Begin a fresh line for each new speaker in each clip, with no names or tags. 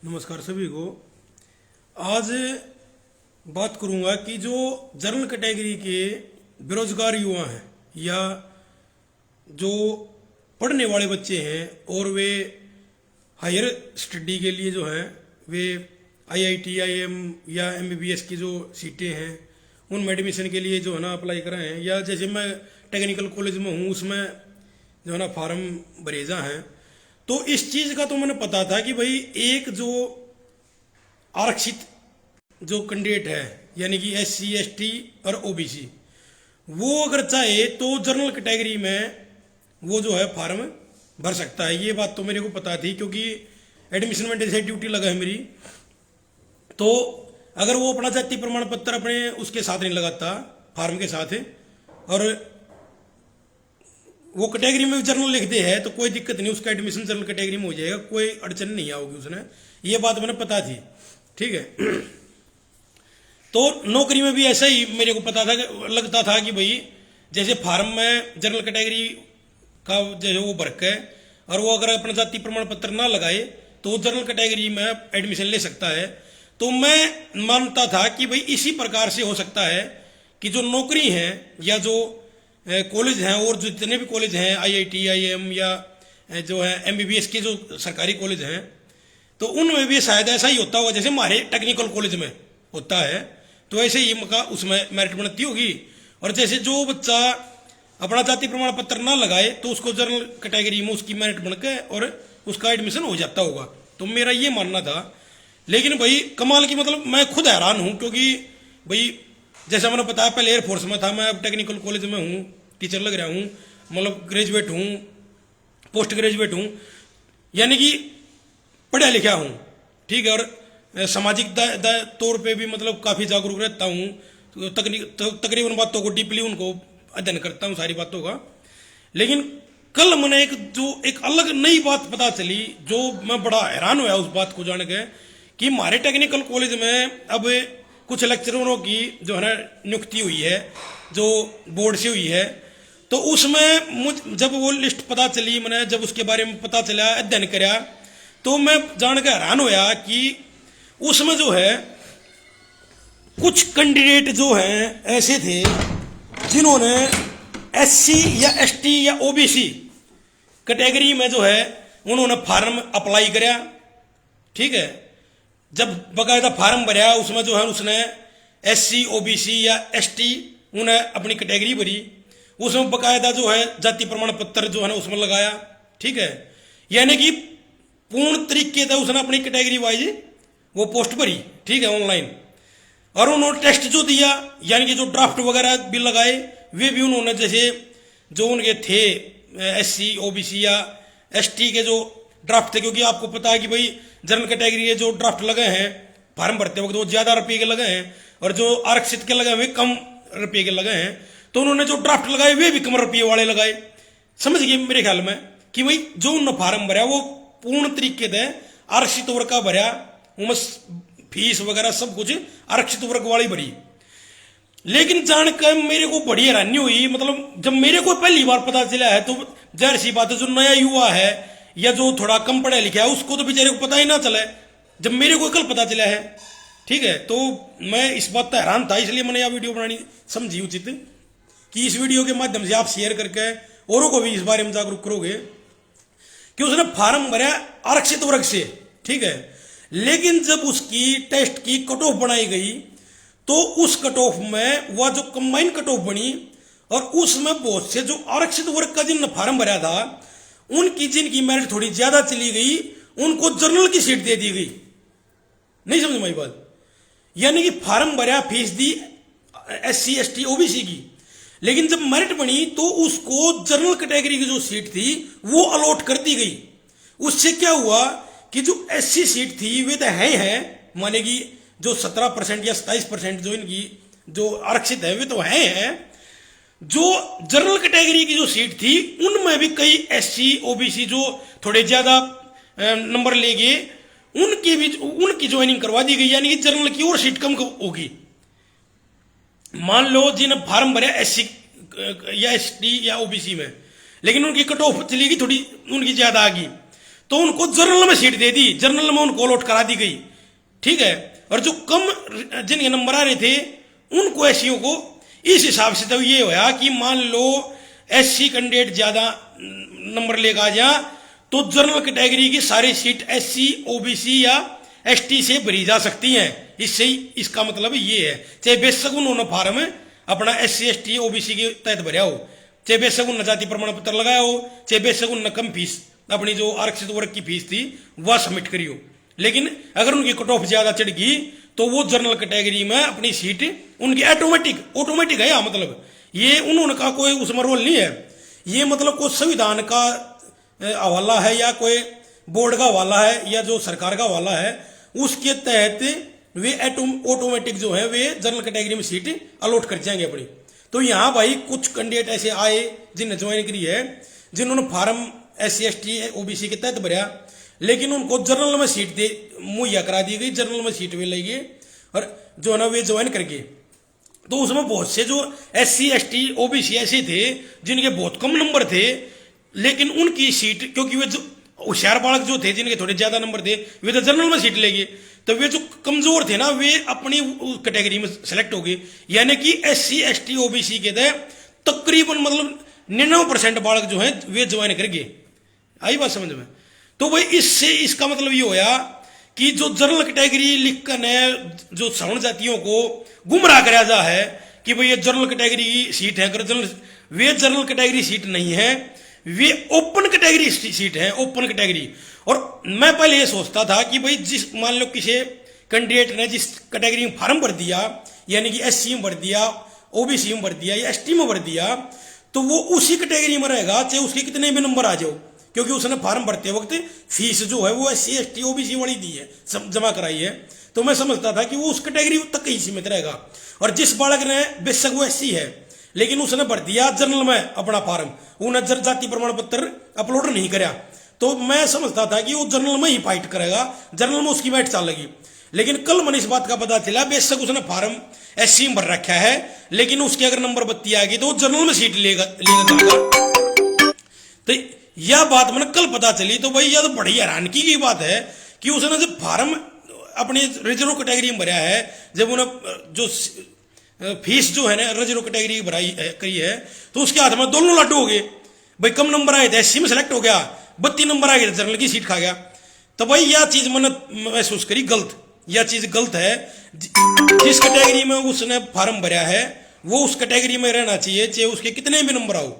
नमस्कार सभी को। आज बात करूंगा कि जो जनरल कैटेगरी के बेरोजगार युवा हैं या जो पढ़ने वाले बच्चे हैं और वे हायर स्टडी के लिए जो हैं वे आईआईटी, आईएम या एमबीबीएस की जो सीटें हैं उनमें एडमिशन के लिए जो है ना अप्लाई कराए हैं, या जैसे मैं टेक्निकल कॉलेज में हूँ उसमें जो है ना फार्म भरेजा हैं। तो इस चीज़ का तो मैंने पता था कि भाई एक जो आरक्षित जो कैंडिडेट है यानी कि एससी, एसटी और ओबीसी, वो अगर चाहे तो जनरल कैटेगरी में वो जो है फार्म भर सकता है। ये बात तो मेरे को पता थी क्योंकि एडमिशन में जैसे ड्यूटी लगा है मेरी, तो अगर वो अपना जाति प्रमाण पत्र अपने उसके साथ नहीं लगाता फार्म के साथ और वो कैटेगरी में जनरल लिखते हैं तो कोई दिक्कत नहीं, उसका एडमिशन जनरल कैटेगरी में हो जाएगा, कोई अड़चन नहीं आओगी उसने। ये बात मैंने पता थी, ठीक है। तो नौकरी में भी ऐसा ही मेरे को पता था, लगता था कि भाई जैसे फार्म में जनरल कैटेगरी का जैसे वो भरक है और वो अगर अपना जाति प्रमाण पत्र ना लगाए तो वो जनरल कैटेगरी में एडमिशन ले सकता है। तो मैं मानता था कि भाई इसी प्रकार से हो सकता है कि जो नौकरी है या जो कॉलेज हैं और जो जितने भी कॉलेज हैं आईआईटी, आईएम या जो है एमबीबीएस के जो सरकारी कॉलेज हैं तो उनमें भी शायद ऐसा ही होता होगा जैसे हमारे टेक्निकल कॉलेज में होता है। तो ऐसे ही का उसमें मेरिट बनती होगी और जैसे जो बच्चा अपना जाति प्रमाण पत्र ना लगाए तो उसको जनरल कैटेगरी में उसकी मेरिट बन के और उसका एडमिशन हो जाता होगा। तो मेरा ये मानना था। लेकिन भाई कमाल की मतलब मैं खुद हैरान हूँ क्योंकि भाई जैसा मैंने बताया पहले एयरफोर्स में था, मैं अब टेक्निकल कॉलेज में हूँ, टीचर लग रहा हूँ, मतलब ग्रेजुएट हूँ, पोस्ट ग्रेजुएट हूँ, यानी कि पढ़ा लिखा हूँ, ठीक है। और सामाजिक तौर पे भी मतलब काफ़ी जागरूक रहता हूँ, तकरीबन बातों को डीपली उनको अध्ययन करता हूँ सारी बातों का। लेकिन कल मैंने एक अलग नई बात पता चली जो मैं बड़ा हैरान हुआ उस बात को जान के कि हमारे टेक्निकल कॉलेज में अब कुछ लेक्चररों की जो है ना नियुक्ति हुई है जो बोर्ड से हुई है। तो उसमें जब वो लिस्ट पता चली, मैंने जब उसके बारे में पता चला, अध्ययन कराया, तो मैं जान कर हैरान होया कि उसमें जो है कुछ कैंडिडेट जो हैं ऐसे थे जिन्होंने एससी या एसटी या ओबीसी कैटेगरी में जो है उन्होंने फार्म अप्लाई कराया, ठीक है। जब बकायदा फार्म भरा उसमें जो है उसने एससी, ओबीसी या एसटी उन्हें अपनी कैटेगरी भरी, उसमें बकायदा जो है जाति प्रमाण पत्र जो है ना उसमें लगाया, ठीक है। यानी कि पूर्ण तरीके से उसने अपनी कैटेगरी वाइज वो पोस्ट भरी, ठीक है, ऑनलाइन। और उन्होंने टेस्ट जो दिया यानी कि जो ड्राफ्ट वगैरह भी लगाए वे भी उन्होंने जैसे जो उनके थे एससी, ओबीसी या एसटी के जो ड्राफ्ट थे, क्योंकि आपको पता है कि भाई जनरल कैटेगरी के जो ड्राफ्ट लगे हैं फार्म भरते वक्त वो ज़्यादा रुपये के लगे हैं और जो आरक्षित के लगे हैं वे कम रुपये के लगे हैं। तो उन्होंने जो ड्राफ्ट लगाए वे भी कम रुपये वाले लगाए। समझ गए मेरे ख्याल में कि भाई जो उन्होंने फार्म भरा वो पूर्ण तरीके से आरक्षित वर्ग का भरा, उनमें फीस वगैरह सब कुछ आरक्षित वर्ग वाली भरी। लेकिन जानकर मेरे को बड़ी हैरानी हुई, मतलब जब मेरे को पहली बार पता चला है तो जाहिर सी बात है जो नया युवा है या जो थोड़ा कम पढ़ा लिखा है उसको तो बेचारे को पता ही ना चला है, जब मेरे को कल पता चला है, ठीक है। तो मैं इस बात पर हैरान था, इसलिए मैंने यह वीडियो बनानी समझी उचित कि इस वीडियो के माध्यम से आप शेयर करके औरों को भी इस बारे में जागरूक करोगे कि उसने फार्म भरा आरक्षित वर्ग से, ठीक है। लेकिन जब उसकी टेस्ट की कट ऑफ बनाई गई तो उस कट ऑफ में वह जो कंबाइन कट ऑफ बनी और उसमें बहुत से जो आरक्षित वर्ग का जिन फार्म भरा था उनकी जिनकी मेरिट थोड़ी ज्यादा चली गई उनको जनरल की सीट दे दी गई। नहीं समझ में बात? यानी कि फार्म भरा, फीस दी एससी, एसटी, ओबीसी की, लेकिन जब मेरिट बनी तो उसको जनरल कैटेगरी की जो सीट थी वो अलॉट कर दी गई। उससे क्या हुआ कि जो एससी सीट थी वे तो है माने कि जो 17% या 27% जो इनकी जो आरक्षित है वे तो हैं। जो जनरल कैटेगरी की जो सीट थी उनमें भी कई एससी, ओबीसी जो थोड़े ज्यादा नंबर ले गए उनकी ज्वाइनिंग करवा दी गई, यानी कि जनरल की और सीट कम होगी। मान लो जिन्हें फार्म भरा एससी या एसटी या ओबीसी में, लेकिन उनकी कट ऑफ चली गई थोड़ी, उनकी ज्यादा आ गई, तो उनको जनरल में सीट दे दी, जनरल में उनको अलॉट करा दी गई, ठीक है। और जो कम जिनके नंबर आ रहे थे उनको एससीओ को इस हिसाब से तो ये होया कि मान लो एससी कैंडिडेट ज्यादा नंबर लेगा आ जा तो जनरल कैटेगरी की सारी सीट एससी ओबीसी या एसटी से भरी जा सकती हैं। इससे इसका मतलब ये है, चाहे बेशक उन्होंने फार्म अपना एससी एसटी ओबीसी के तहत भरा हो, चाहे बेशक उन्होंने जाति प्रमाण पत्र लगाया हो, चाहे बेशक उन्होंने कम फीस अपनी जो आरक्षित वर्ग की फीस थी वह सबमिट करी हो, लेकिन अगर उनकी कट ऑफ ज्यादा चढ़ गई तो वो जनरल कैटेगरी में अपनी सीट उनकी ऑटोमेटिक है। मतलब ये उन्होंने का कोई उसमें रोल नहीं है, ये मतलब कोई संविधान का हवाला है या कोई बोर्ड का हवाला है या जो सरकार का हवाला है, उसके तहत वे ऑटोमेटिक जो है वे जनरल कैटेगरी में सीट अलॉट कर जाएंगे अपनी। तो यहाँ भाई कुछ कैंडिडेट ऐसे आए जिन्हें ज्वाइन करी है, जिन्होंने फार्म एससी एसटी ओबीसी के तहत भरा, लेकिन उनको जनरल में सीट दे मुहैया करा दी गई, जनरल में सीट वे लेगी और जो है ना वे ज्वाइन करके। तो उसमें बहुत से जो एससी एसटी ओबीसी ऐसे थे जिनके बहुत कम नंबर थे, लेकिन उनकी सीट क्योंकि वे जो होशियार बालक जो थे जिनके थोड़े ज्यादा नंबर थे वे तो जनरल में सीट लेंगे, तो वे जो कमजोर थे ना वे अपनी कैटेगरी में सेलेक्ट हो गए। यानी कि एससी एसटी ओबीसी के तहत तकरीबन मतलब 99% बालक जो है वे ज्वाइन कर गए। आई बात समझ में? तो भाई इससे इसका मतलब ये होया कि जो जनरल कैटेगरी लिखकर ने जो सवर्ण जातियों को गुमराह कराया जा है कि भाई ये जनरल कैटेगरी की सीट है, वे जनरल कैटेगरी सीट नहीं है, वे ओपन कैटेगरी सीट है, ओपन कैटेगरी। और मैं पहले ये सोचता था कि भाई जिस मान लो किसी कैंडिडेट ने जिस कैटेगरी में फार्म भर दिया, यानी कि एससी में भर दिया, ओबीसी में भर दिया या एसटी में भर दिया, तो वो उसी कैटेगरी में रहेगा चाहे उसके कितने भी नंबर आ जाओ, क्योंकि उसने फार्म भरते वक्त फीस जो है वो एससी एसटी ओबीसी वाली दी है, जमा कराई है। तो मैं समझता था कि वो उस कैटेगरी तक ही सीमित रहेगा। और जिस बालक ने बेशक वो एससी है लेकिन उसने भर दिया जनरल में अपना फार्म, उन्हें जाति प्रमाण पत्र अपलोड नहीं कराया, तो मैं समझता था कि वो जनरल में ही फाइट करेगा, जनरल में उसकी बैठ चलेगी। लेकिन कल मैंने इस बात का पता चला बेशक उसने फार्म एससी में भर रखा है, लेकिन उसके अगर नंबर 32 आ गई तो वो जनरल में सीट लेगा। तो यह बात मैंने कल पता चली, तो भाई यह तो बड़ी हैरानगी की बात है कि उसने जब फार्म अपनी रिजर्व कैटेगरी में भरा है, जब उन्हें जो फीस जो है ना रिजर्व कैटेगरी भराई करी है, तो उसके हाथ में दोनों लड्डू हो गए। भाई कम नंबर आए थे एससी में सेलेक्ट हो गया, 32 नंबर आ गए जनरल की सीट खा गया। तो भाई यह चीज मैंने महसूस करी गलत, यह चीज गलत है। जिस कैटेगरी में उसने फार्म भरा है वो उस कैटेगरी में रहना चाहिए, चाहे उसके कितने भी नंबर आओ,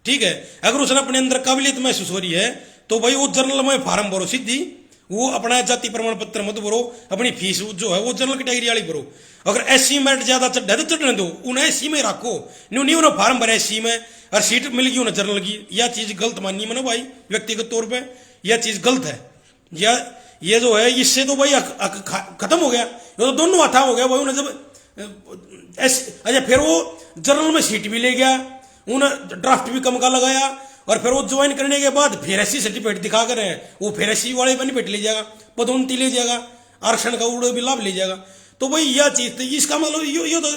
ठीक है। अगर उसने अपने अंदर काबिलियत महसूस हो रही है तो भाई वो जनरल में फार्म भरो, सीधी वो अपना जाति प्रमाण पत्र मत भरो, अपनी फीस जो है वो जनरल कैटेगरी वाली भरो। अगर एससी मेरिट ज्यादा चढ़ा तो चढ़ने दो, उन्हें एससी में रखो, नहीं उन्हें फार्म भरा एससी में और सीट मिल गई उन्हें जनरल की। यह चीज गलत मानी मैंने भाई व्यक्तिगत तौर पे, यह चीज गलत है। ये जो है इससे तो भाई खत्म हो गया, ये तो दोनों हाथा हो गया भाई। उन्हें जब अच्छा फिर वो जनरल में सीट भी ले गया, उन्हें ड्राफ्ट भी कम का लगाया और फिर वो ज्वाइन करने के बाद फिर एससी सर्टिफिकेट दिखा कर वो फिर एससी वाले बेनिफिट ले जाएगा, पदोन्नति ले जाएगा, आरक्षण का उड़े भी लाभ ले जाएगा। तो भाई यह चीज तो इसका मतलब ये तो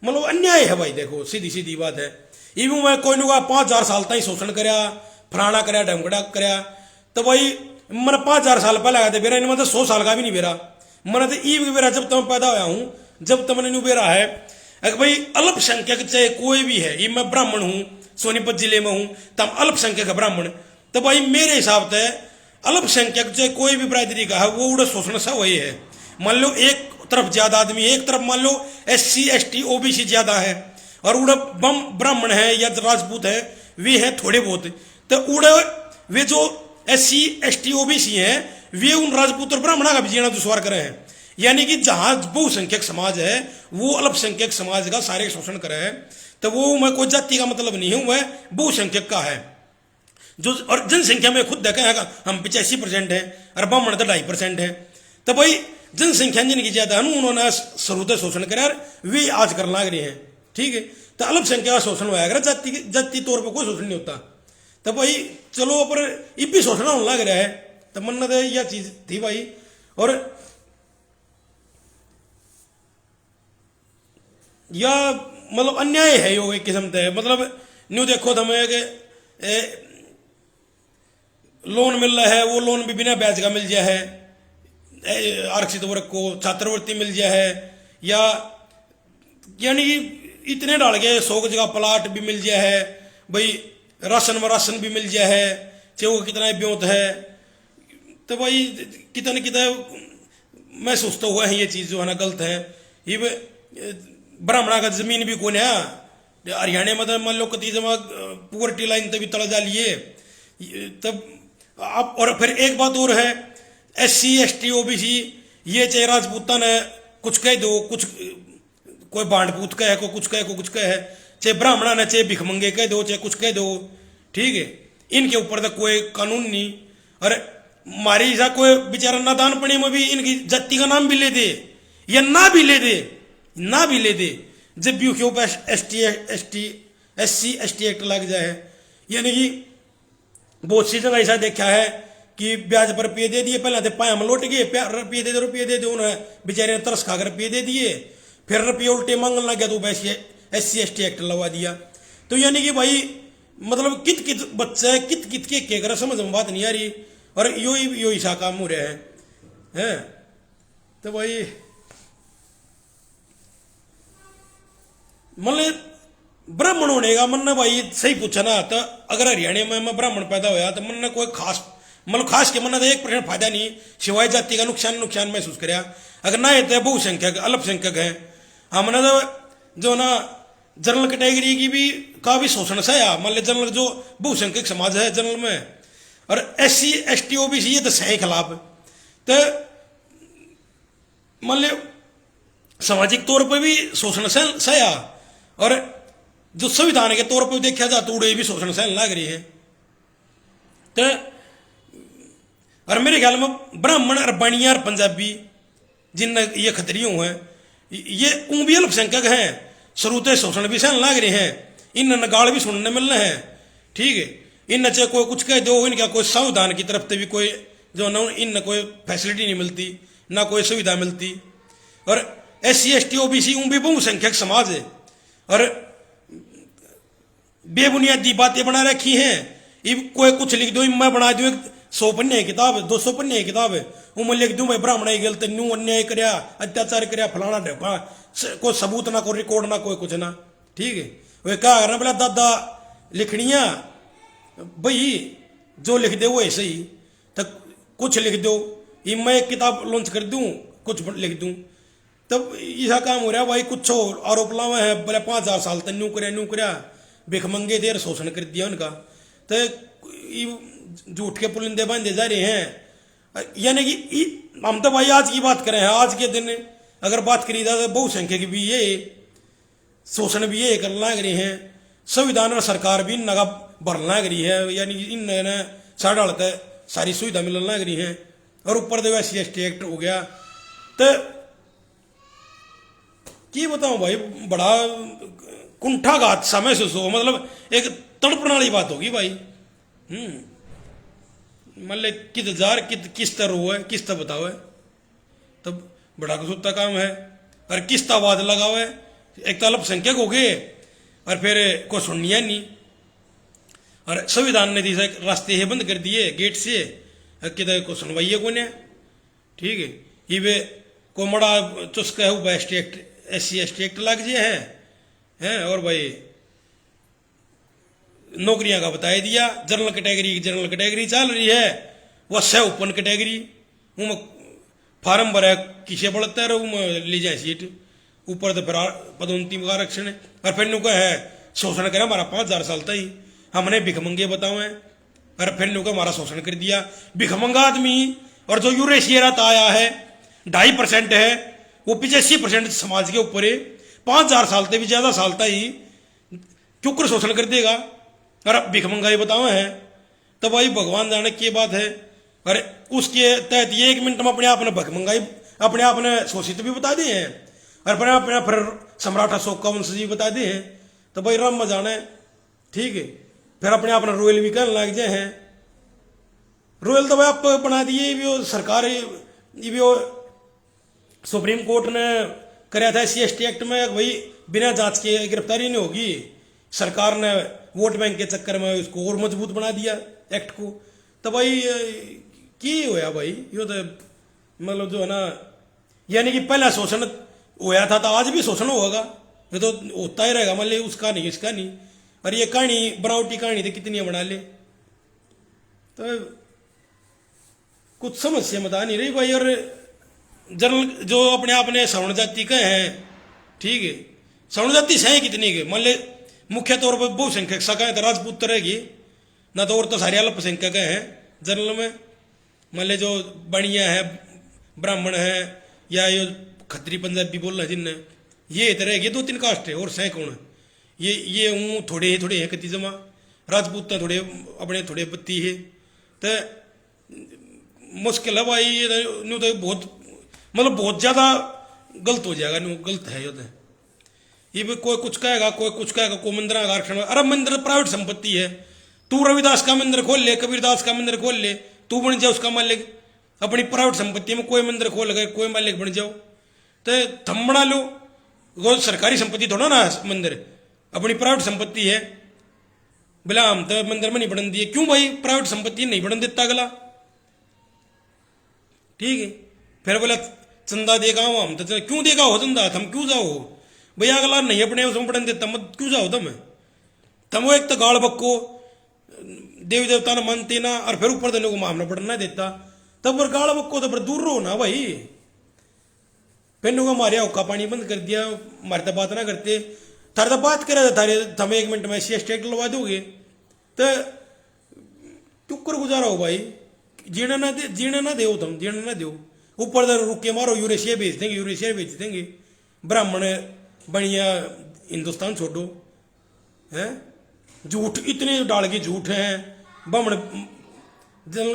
मतलब अन्याय है भाई। देखो सीधी सीधी बात है, इवन मैं कोई ना 5000 साल तक शोषण कराया, फलाना कराया, ढमकड़ा कराया, तो भाई मैंने 5000 साल पहले आया था बेरा, मतलब 100 साल का भी नहीं बेरा मैंने तो ई बेरा जब तक पैदा हुआ हूँ, जब तक मैंने बेरा है। अगर भाई अल्पसंख्यक चाहे कोई भी है, ये मैं ब्राह्मण हूँ, सोनीपत जिले में हूँ, तब अल्पसंख्यक ब्राह्मण, तो भाई मेरे हिसाब से अल्पसंख्यक चाहे कोई भी बिरादरी का है वो उड़े शोषण सा वही है। मान लो एक तरफ ज्यादा आदमी, एक तरफ मान लो एससी एसटी ओबीसी ज्यादा है और उड़े बम ब्राह्मण है या राजपूत है वे है थोड़े बहुत, तो उड़े वे जो एससी एसटी ओबीसी हैं वे उन राजपूत और ब्राह्मणों का भी जीना दुश्वार करे हैं। यानी कि जहां बहुसंख्यक समाज है वो अल्पसंख्यक समाज का सारे शोषण करे है, तो वो मैं कोई जाति का मतलब नहीं है, वह बहुसंख्यक का है जो। और जनसंख्या में खुद देखा हम 85% है और ब्राह्मण तो 2.5% है। तो भाई जनसंख्या जिनकी ज्यादा है उन्होंने शुरू शोषण करा वे आज कर लाग रहे हैं, ठीक है। तो अल्पसंख्यक का शोषण हुआ अगर जाति तौर पर कोई शोषण नहीं होता, तो भाई चलो पर इपी शोषण होने लग रहा है। तो मन तो यह चीज थी भाई। और यह मतलब अन्याय है एक किस्म से, मतलब न्यू देखो तो मैं लोन मिल रहा है वो लोन भी बिना ब्याज का मिल गया है, आरक्षित वर्ग को छात्रवृत्ति मिल गया है, या यानी कि इतने डाल गए 100 गज का प्लाट भी मिल गया है भाई, राशन भी मिल गया है, चाहे वो कितना ब्योत है। तो भाई कितना न कितना मैं सोचता हुआ है ये चीज़ जो है ना गलत है। ये ब्राह्मणा का जमीन भी कौन है हरियाणा में, तो मान लो कति जमा पुअर्टी लाइन तभी तला जा लिए तब आप। और फिर एक बात और है, SC ST OBC ये चाहे राजपूतान है कुछ कह दो, कुछ कोई बांडपूत का है, कोई कुछ कहे, कोई कुछ कहे, चाहे ब्राह्मणा ने चाहे भिखमंगे कह दो, चाहे कुछ कह दो, ठीक है, इनके ऊपर तो कोई कानून नहीं। और मारी सा कोई बेचारा नादान पड़े में भी इनकी जाति का नाम भी ले दे या ना भी ले दे, जब भी उसके ऊपर SC ST एक्ट लग जाए। यानी कि बहुत सी जगह ऐसा देखा है कि ब्याज पर रुपये दे दिए, पहले तो पाया में लौट गए, रुपये दे दे उन्हें बेचारे ने तरस खाकर रुपये दे दिए, फिर रुपये उल्टे मांगने लग गया तो SC ST एक्ट लगवा दिया। तो यानी कि भाई मतलब कित बच्चा है, कित के कर समझ में बात नहीं आ रही, और यो सा काम हो रहा है। तो भाई मतलब ब्राह्मण होने का मन ने भाई सही पूछा ना, तो अगर हरियाणा में मैं ब्राह्मण पैदा होया तो मन ने कोई खास के मन ने 1% फायदा नहीं, सिवाय जाति का नुकसान महसूस कराया। अगर ना तो बहुसंख्यक अल्पसंख्यक है, हमने तो जो ना जनरल कैटेगरी की भी का भी शोषण सहा, मान लो जनरल जो बहुसंख्यक समाज है जनरल में, और SC ST OBC ये तो सही खिलाफ। तो मान लो सामाजिक तौर पर भी शोषण सहा, और जो संविधान के तौर पर देखा जाए तो उड़े भी शोषण सहन लग रही है। तो और मेरे ख्याल में ब्राह्मण और बनिया और पंजाबी जिन ये खतरियों हैं, ये ऊँ भी अल्पसंख्यक हैं, शुरू शोषण भी सहन लग रहे हैं, इन नगाड़ भी सुनने मिल रहे हैं, ठीक है। इन चाहे कोई कुछ कह दो, इनका कोई संविधान की तरफ से भी कोई जो ना इन कोई फैसिलिटी नहीं मिलती, ना कोई सुविधा मिलती। और SC ST OBC ऊँ भी बहुसंख्यक समाज है, और बेबुनियादी बातें बना रखी हैं। कोई कुछ लिख दो, मैं बना दूं 100 पन्ने की किताब, 200 पन्ने की किताब है, वो मैं लिख दूं भाई ब्राह्मण ही गलत, न्यू अन्याय करया, अत्याचार करया, फलाना ढेपा, कोई सबूत ना, कोई रिकॉर्ड ना, कोई कुछ ना, ठीक है। वे क्या करना बोला दादा लिखनिया भाई जो लिख दे वो ऐसे ही, तो कुछ लिख दो, ये मैं एक किताब लॉन्च कर दूं, कुछ लिख दूं, तब ऐसा काम हो रहा भाई। कुछ आरोप लावे हैं बोले 5000 साल तक न्यू करया, भिखमंगे देर शोषण कर दिया उनका, तो झूठ के पुलिंदे बांधे जा रहे हैं। यानी कि हम तो भाई आज की बात करें, आज के दिन अगर बात करी जाए तो बहुसंख्यक भी ये शोषण भी ये करने लग रहे हैं, संविधान और सरकार भी इनका भरना लग रही है, यानी कि इन साढ़े डालते सारी सुविधा मिलने लग रही है, और ऊपर तो SC ST एक्ट हो गया। तो क्या बताऊं भाई, बड़ा कुंठाघात समय से सो, मतलब एक तड़पण वाली बात होगी भाई। मतलब कित जार किस तरह हुआ है, किस तरह बताओ है, तब बड़ा कुसुत्ता काम है। और किस तरह वाद लगाओ है, एक तो अल्पसंख्यक हो गए और फिर को सुनिया नहीं, और संविधान ने दिशा रास्ते है बंद कर दिए गेट से, किधर को सुनवाइए को ने, ठीक है। ये वे को मड़ा चुस्का है वो SC ST एक्ट लग जाए है, और भाई नौकरियां का बता दिया, जनरल कैटेगरी चल रही है, वह से ओपन कैटेगरी फार्म भरा किसे बढ़ता है ले जाए सीट ऊपर, तो फिर पदोन्नति का आरक्षण है, और फिर नुका है शोषण करे हमारा 5000 साल तक ही, हमने भिखमंगे बताओ है, और फिर नुका हमारा शोषण कर दिया। भिखमंगा आदमी और जो यूरेशिया आया है 2.5% है, वो 85% समाज के ऊपर है, 5000 साल तक भी ज्यादा साल तक ही क्यों कर शोषण कर देगा, और भिखमंगाई बताओ है। तो भाई भगवान जाने की बात है, और उसके तहत ये 1 मिनट में अपने आप ने भिखमंगाई अपने आप ने शोषित भी बता दिए हैं, और अपने फिर सम्राट अशोक का वंश जी बता दिए हैं। तो भाई राम जाने, ठीक है, फिर अपने आप ने रॉयल भी कहने लग जाए हैं। रॉयल तो भाई आप बना दिए भी, वो सरकार ये भी सुप्रीम कोर्ट ने कराया था SC ST एक्ट में, भाई बिना जांच के गिरफ्तारी नहीं होगी। सरकार ने वोट बैंक के चक्कर में इसको और मजबूत बना दिया एक्ट को। तो भाई की होया भाई यो तो मतलब जो है ना, यानी कि पहला शोषण होया था तो आज भी शोषण होगा, ये तो होता ही रहेगा, मान ली उसका नहीं इसका नहीं। और ये कहानी बनावटी कहानी तो कितनी बना ले, तो कुछ समस्या बता नहीं रही भाई। और जनरल जो अपने आप ने सवर्ण जाति के हैं, ठीक है, सवर्ण जाति से कितनी के, मान ले मुख्य तौर पर बहुसंख्यक शाखा तो राजपूत रहेगी ना, तो और तो सारे अल्पसंख्यक हैं जनरल में। मान ले जो बणिया है, ब्राह्मण है, या ये खत्री पंजाबी बोल रहे हैं जिनने, ये तो रहेगी 2-3 कास्ट है, और सह कौन है, ये थोड़े थोड़े हैं कति जमा, राजपूत थोड़े अपने थोड़े बत्ती है, तो मुश्किल है भाई। ये न्यू तो बहुत मतलब बहुत ज़्यादा गलत हो जाएगा, न्यू गलत है ये तो। ये भी कोई कुछ कहेगा, कोई कुछ कहेगा, कोई मंदिर का आरक्षण, अरे मंदिर प्राइवेट संपत्ति है, तू रविदास का मंदिर खोल ले, कबीरदास का मंदिर खोल ले, तू बन जाए उसका मालिक, अपनी प्राइवेट संपत्ति में कोई मंदिर खोल गए, कोई मालिक बन जाओ, तो थम बना लो, वो सरकारी संपत्ति थोड़ा ना मंदिर, अपनी प्राइवेट संपत्ति है। बोला हम तो मंदिर में नहीं बढ़न दिए, क्यों भाई प्राइवेट संपत्ति नहीं बढ़न देता अगला, ठीक है। फिर बोला चंदा देगा हम तो क्यों देगा हो चंदा, हम क्यों जाओ भैया, अगला नहीं अपने उसमें बढ़न देता, मत क्यों जाओ तम वो एक तो गाड़ बक्को देवी देवता ने मानते ना, और फिर ऊपर देने को मामला बढ़ना देता, तब पर गाड़ बक्को तो फिर दूर रहो ना भाई। फिर को मारे औका पानी बंद कर दिया, हमारे तो बात ना करते, थारे तो बात करे थारे थम 1 मिनट में सी स्टेट लगा दोगे, तो टुक्कर गुजारा हो भाई, जीना ना दो तुम, जीना ना दो, ऊपर तो रुक के मारो, यूरेशिया भेज देंगे, यूरेशिया भेज देंगे, ब्राह्मण बढ़िया हिंदुस्तान छोड़ो, हैं झूठ इतने डाल के झूठ हैं, ब्राह्मण जन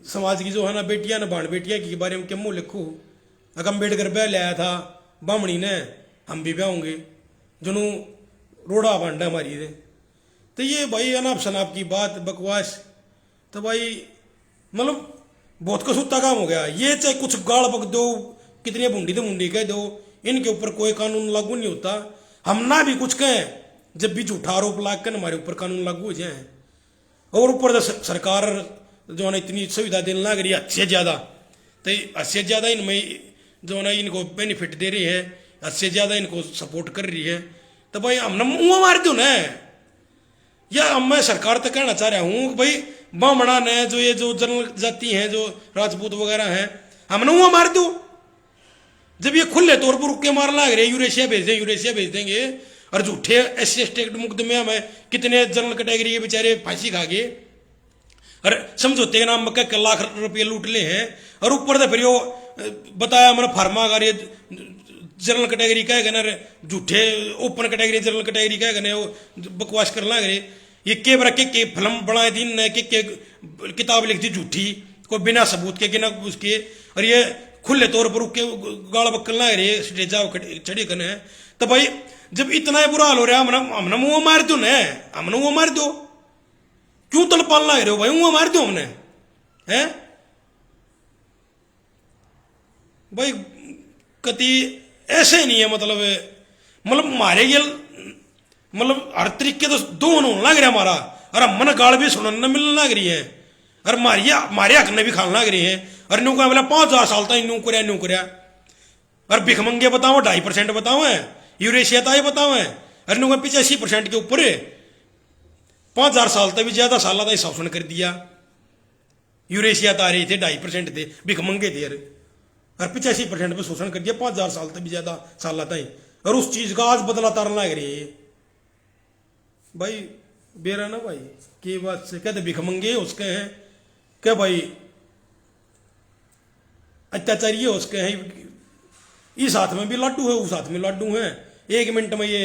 समाज की जो है ना बेटियां ना बाण बेटियां के बारे में क्या मुँह लिखो, अगर अम्बेडकर ब्याह लाया था बामणी ने, हम भी ब्याहोंगे, जुनू रोड़ा बांडा मारी दे, तो ये भाई अनाप शनाप की बात बकवास, तो भाई मतलब बहुत कसूता काम हो गया। ये चाहे कुछ गाड़ बक दो, कितनी बूंदी तो मुंडी कह दो, इनके ऊपर कोई कानून लागू नहीं होता, हम ना भी कुछ कहें जब भी झूठा आरोप लाग कर हमारे ऊपर कानून लागू हो जाए। और ऊपर तो सरकार जो है ना इतनी सुविधा देने लग रही है हद से ज़्यादा, तो हद से ज़्यादा इनमें जो है ना इनको बेनिफिट दे रही है, हद से ज़्यादा इनको सपोर्ट कर रही है, तो भाई हमने मुँह मार दो ना। या अब मैं सरकार तक कहना चाह रहा हूँ भाई ब्राह्मणा ने जो ये जो जनरल जाति हैं जो राजपूत वगैरह हैं, हमने मुँह मार दो। जब ये खुले तौर पर रुक के मारना लग रहे यूरेशिया भेज देंगे, और झूठे SC ST मुकदमे में कितने जनरल कैटेगरी के बेचारे फांसी खा गए, और समझौते के नाम पर लाख रुपये लूट ले हैं, और ऊपर से फिर बताया मैंने फार्मा अगर ये जनरल कैटेगरी कह गए ना, झूठे ओपन कैटेगरी जनरल कैटेगरी कह गए वो बकवास करना लग रहे, ये के बरा के फिल्म बनाए दिन ने के किताब लिख दी झूठी, कोई बिना सबूत के बिना उसके, और ये खुले तौर पर के गाड़ बक्कल लग रहे स्टेजा चढ़ी करने। तो भाई जब इतना बुरा हाल हो रहा है, हमने मुँह मार दो न, हमने मुँह मार दो, क्यों तड़पाल लग रहे हो भाई, मुँह मार दो हमने, हैं भाई। कति ऐसे नहीं है, मतलब मारे गए, मतलब हर तरीके तो दोनों लग रहा हमारा, और मन गाल भी सुनने मिलने लग रही है, और मारे हक ने भी खाने लग रही है, और न्यू का बोला 5000 साल तक न्यू करया, और भिखमंगे बताओ 2.5% बताओ है, यूरेशिया ताई बताओ है, और न्यू का 85% के ऊपर 5000 साल तक भी ज्यादा साल तक शोषण कर दिया। यूरेशिया तारे थे 2.5% थे, भिखमंगे थे, और 85% पे शोषण कर दिया 5000 साल तक भी ज्यादा साल तक, और उस चीज का आज बदला तारना लग रही है भाई। बेरा ना भाई की बात से कहते भिखमंगे उसके हैं क्या भाई, अत्याचारी उसके हैं, इस हाथ में भी लाडू है उस हाथ में लाडू है, 1 मिनट में ये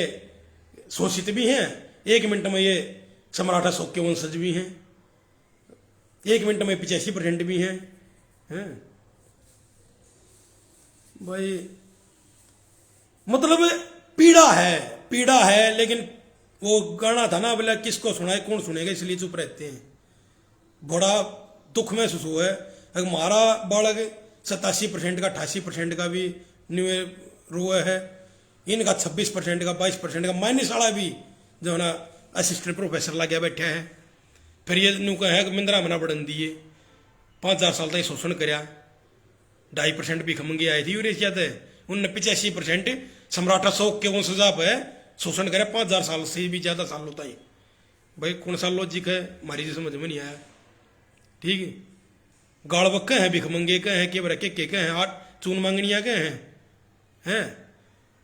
शोषित भी हैं, 1 मिनट में ये सम्राट अशोक के वंशज भी हैं, 1 मिनट में 85% भी हैं, हैं भाई। मतलब पीड़ा है, लेकिन वो गाना था ना बोला किसको सुनाए कौन सुनेगा, इसलिए चुप रहते हैं। बड़ा दुख महसूस हुआ है, अगर हमारा बालक 87% का 88% का भी न्यू रोए है, इनका 26% का 22% का माइनस वाला भी जो है ना असिस्टेंट प्रोफेसर लगे बैठे हैं, फिर ये न्यू कहा है कि मिंद्रा मना बढ़न दिए 5,000 साल तक शोषण कराया 2.5% भी खमंगी आई थी यूरेशिया थे उनने 85% सम्राट अशोक के वंशजा पे शोषण करे 5,000 साल से भी ज्यादा साल होता है भाई कौन सा लॉजिक है हमारी समझ में नहीं आया ठीक है गाड़वक हैं भिखमंगे के हैं केवरा के हैं और चून मांगनिया के हैं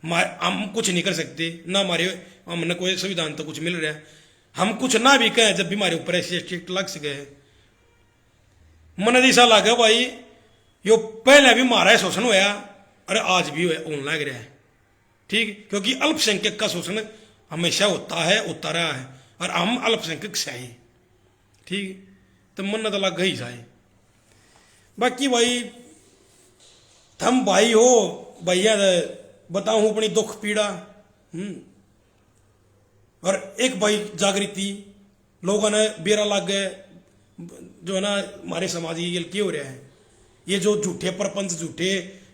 हम कुछ नहीं कर सकते ना हमारे हमने कोई संविधान तो कुछ मिल रहा है हम कुछ ना भी कहें जब भी हमारे ऊपर ऐसे स्ट्रिक्ट लग सके मन ऐसा लगा भाई यो पहले भी मारा है शोषण होया और आज भी होने लग रहा है ठीक क्योंकि अल्पसंख्यक का शोषण हमेशा होता है होता रहा है और हम अल्पसंख्यक से ही ठीक तो मन तो लग ही जाए बाकी भाई थम भाई हो भैया बताऊं अपनी दुख पीड़ा और एक भाई जागृति लोगों ने बेरा लग गए जो है ना हमारे समाज ये क्या हो रहा है ये जो झूठे प्रपंच झूठे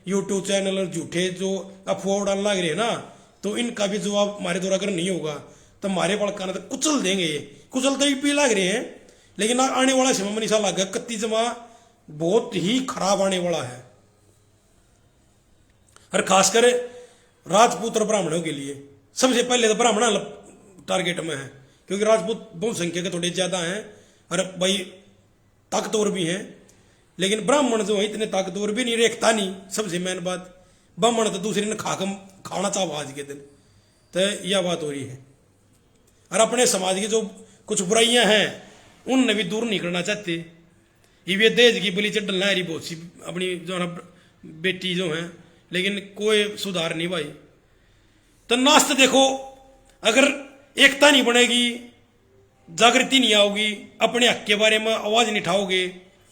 यूट्यूब चैनल झूठे जो अफवाह उड़ाने लग रहे हैं ना तो इनका भी जवाब हमारे द्वारा अगर नहीं होगा तो हमारे बड़का तो कुचल देंगे ये कुचलते ही पी लग रहे हैं लेकिन आने वाला समय में निशा लग गया कत्ती जमा बहुत ही खराब आने वाला है और खासकर राजपूत और ब्राह्मणों के लिए सबसे पहले तो ब्राह्मण टारगेट में है क्योंकि राजपूत बहुसंख्या के थोड़े ज्यादा हैं और भाई ताकतवर भी हैं लेकिन ब्राह्मण जो है इतने ताकतवर भी नहीं रेखता नहीं सबसे मेन बात ब्राह्मण तो दूसरे ने खाना चाहो आज के दिन तो यह बात हो रही है और अपने समाज की जो कुछ बुराइयां हैं उनने भी दूर नहीं करना चाहते ये देश की बलि चढ़ रही बहुत सी अपनी जो है बेटी जो है लेकिन कोई सुधार नहीं भाई तो नाश्त देखो अगर एकता नहीं बनेगी जागृति नहीं आओगी अपने हक के बारे में आवाज नहीं उठाओगे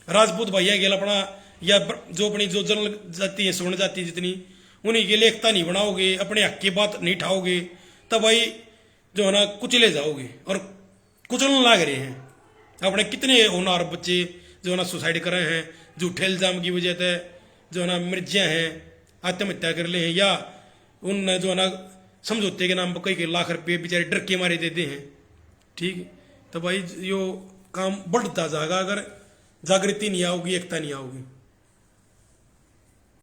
राजपूत भैया के लिए अपना या जो अपनी जो जनरल जाति है स्वर्ण जाति जितनी उन्हीं के लिए एकता नहीं बनाओगे अपने हक की बात नहीं उठाओगे तब भाई जो है ना कुचले जाओगे और कुचलने लग रहे हैं अपने कितने होनहार बच्चे जो है ना सुसाइड कर रहे हैं झूठे इल्जाम की वजह से जो है ना मिर्जियाँ हैं आत्महत्या कर ले हैं या उन जो है ना समझौते के नाम पर कई लाख रुपये बेचारे डर के मारे देते हैं ठीक तो भाई यो काम बढ़ता जाएगा अगर जागृति नहीं आओगी एकता नहीं आओगी